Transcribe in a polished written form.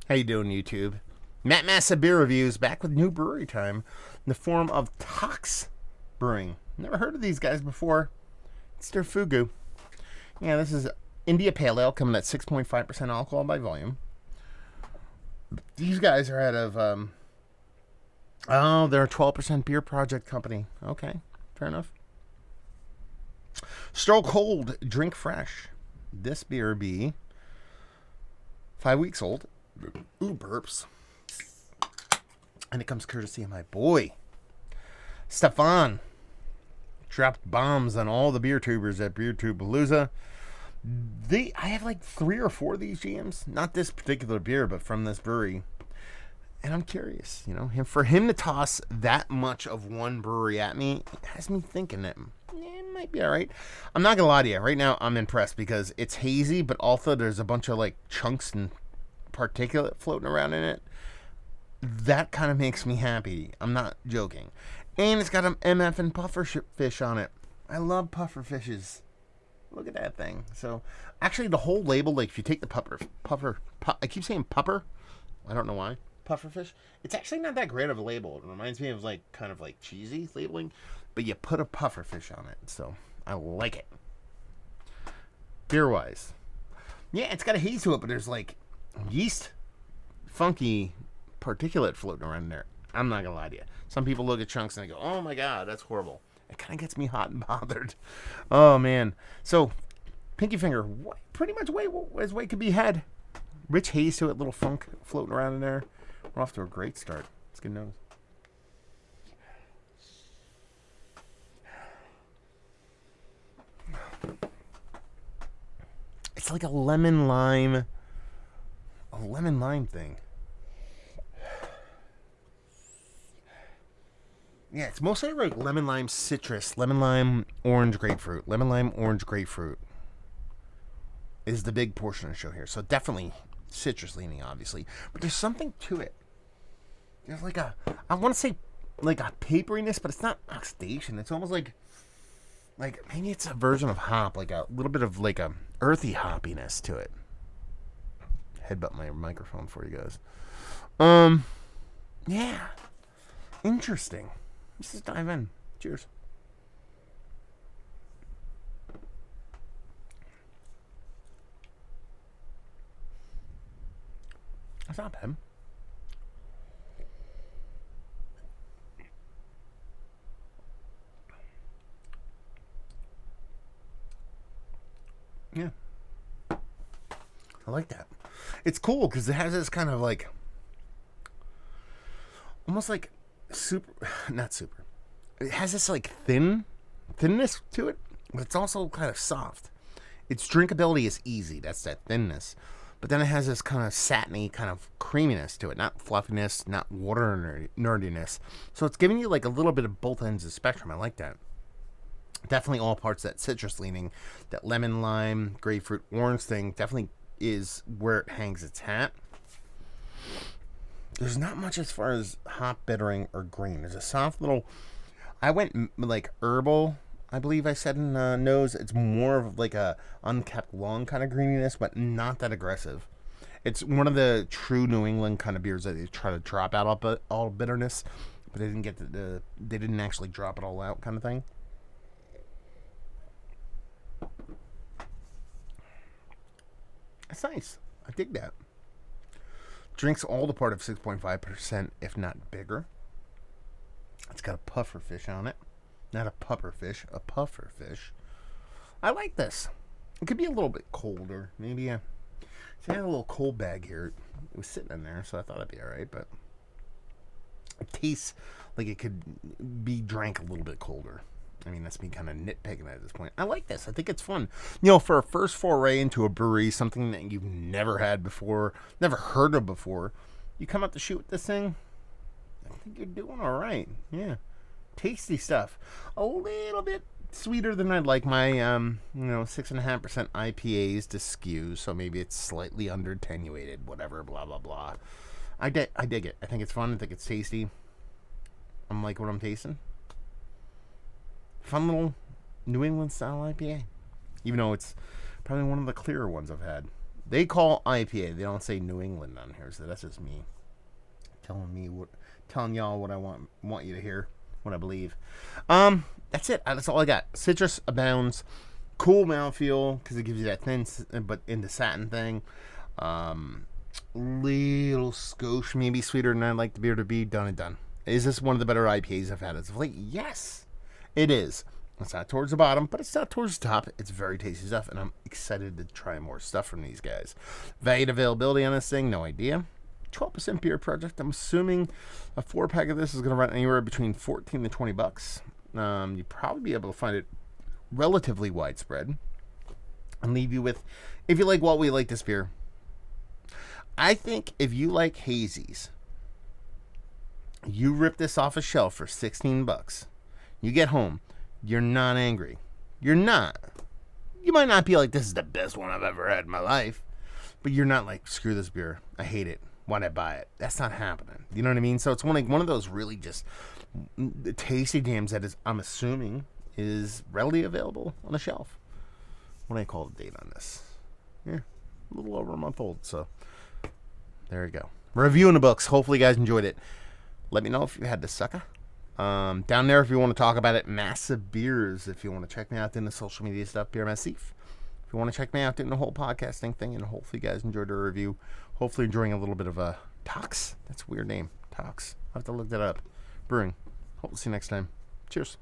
How you doing, YouTube? Matt Massa Beer Reviews back with new brewery time in the form of Tox Brewing. Never heard of these guys before. It's their Fugu. Yeah, this is India Pale Ale coming at 6.5% alcohol by volume. These guys are out of, they're a 12% beer project company. Okay, fair enough. Stroll cold, drink fresh. This beer be 5 weeks old. Ooh, burps. And it comes courtesy of my boy, Stefan. Dropped bombs on all the beer tubers at Beer Tubapalooza. I have like 3 or 4 of these GMs. Not this particular beer, but from this brewery. And I'm curious, for him to toss that much of one brewery at me has me thinking that it might be all right. I'm not going to lie to you. Right now, I'm impressed because it's hazy, but also there's a bunch of like chunks and particulate floating around in it. That kind of makes me happy. I'm not joking. And it's got an MF and puffer fish on it. I love puffer fishes. Look at that thing. So, actually, the whole label, like if you take the I keep saying pupper. I don't know why. Puffer fish. It's actually not that great of a label. It reminds me of like kind of like cheesy labeling, but you put a puffer fish on it. So, I like it. Beer wise. Yeah, it's got a haze to it, but there's like yeast, funky particulate floating around there. I'm not gonna lie to you. Some people look at chunks and they go, "Oh my god, that's horrible." It kind of gets me hot and bothered. Oh man. So, pinky finger, pretty much as weight could be had. Rich haze to it, little funk floating around in there. We're off to a great start. It's good nose. It's like a lemon lime thing. Yeah, it's mostly like lemon lime citrus, lemon lime orange grapefruit. Lemon lime orange grapefruit is the big portion of the show here. So definitely citrus leaning, obviously. But there's something to it. There's like I want to say like a paperiness, but it's not oxidation. It's almost like maybe it's a version of hop, like a little bit of like a earthy hoppiness to it. Headbutt my microphone for you guys. Yeah. Interesting. Let's just dive in. Cheers. That's not bad. Yeah. I like that. It's cool because it has this kind of like almost like not super. It has this like thinness to it, but it's also kind of soft. Its drinkability is easy. That's that thinness. But then it has this kind of satiny kind of creaminess to it. Not fluffiness, not water nerdiness. So it's giving you like a little bit of both ends of the spectrum. I like that. Definitely all parts of that citrus leaning. That lemon, lime, grapefruit, orange thing definitely is where it hangs its hat. There's not much as far as hop bittering or green. There's a soft little... I went like herbal, I believe I said in nose. It's more of like a unkept long kind of greeniness, but not that aggressive. It's one of the true New England kind of beers that they try to drop out all bitterness, but they didn't get they didn't actually drop it all out kind of thing. That's nice. I dig that. Drinks all the part of 6.5%, if not bigger. It's got a puffer fish on it. Not a pupper fish, a puffer fish. I like this. It could be a little bit colder. Maybe see, I had a little cold bag here. It was sitting in there, so I thought it'd be alright, but it tastes like it could be drank a little bit colder. I mean, that's me kind of nitpicking at this point. I like this. I think it's fun. For a first foray into a brewery, something that you've never had before, never heard of before, you come out to shoot with this thing, I think you're doing all right. Yeah. Tasty stuff. A little bit sweeter than I'd like my, 6.5% IPAs to skew, so maybe it's slightly under attenuated, whatever, blah, blah, blah. I dig it. I think it's fun. I think it's tasty. I'm like what I'm tasting. Fun little New England style IPA. Even though it's probably one of the clearer ones I've had. They call IPA. They don't say New England on here, so that's just me telling y'all what I want you to hear, what I believe. That's it. That's all I got. Citrus abounds. Cool mouthfeel because it gives you that thin but into satin thing. Little skosh, maybe sweeter than I'd like the beer to be. Done and done. Is this one of the better IPAs I've had as of late? Yes, it is. It's not towards the bottom, but it's not towards the top. It's very tasty stuff, and I'm excited to try more stuff from these guys. Value availability on this thing, no idea. 12% beer project. I'm assuming a 4-pack of this is going to run anywhere between 14 to 20 bucks. You'd probably be able to find it relatively widespread. And leave you with, if you like what we like this beer, I think if you like hazies, you rip this off a shelf for 16 bucks. You get home, you're not angry. You're not. You might not be like, this is the best one I've ever had in my life. But you're not like, screw this beer. I hate it. Why'd I buy it? That's not happening. You know what I mean? So it's one of those really just tasty jams that is, I'm assuming, is readily available on the shelf. What do I call the date on this? Yeah, a little over a month old. So there you go. Reviewing the books. Hopefully you guys enjoyed it. Let me know if you had the sucker. Down there, if you want to talk about it, Massive Beers. If you want to check me out doing the social media stuff, Beer Massif. If you want to check me out doing the whole podcasting thing, and hopefully you guys enjoyed the review. Hopefully enjoying a little bit of a Tox. That's a weird name. Tox. I'll have to look that up. Brewing. Hope to see you next time. Cheers.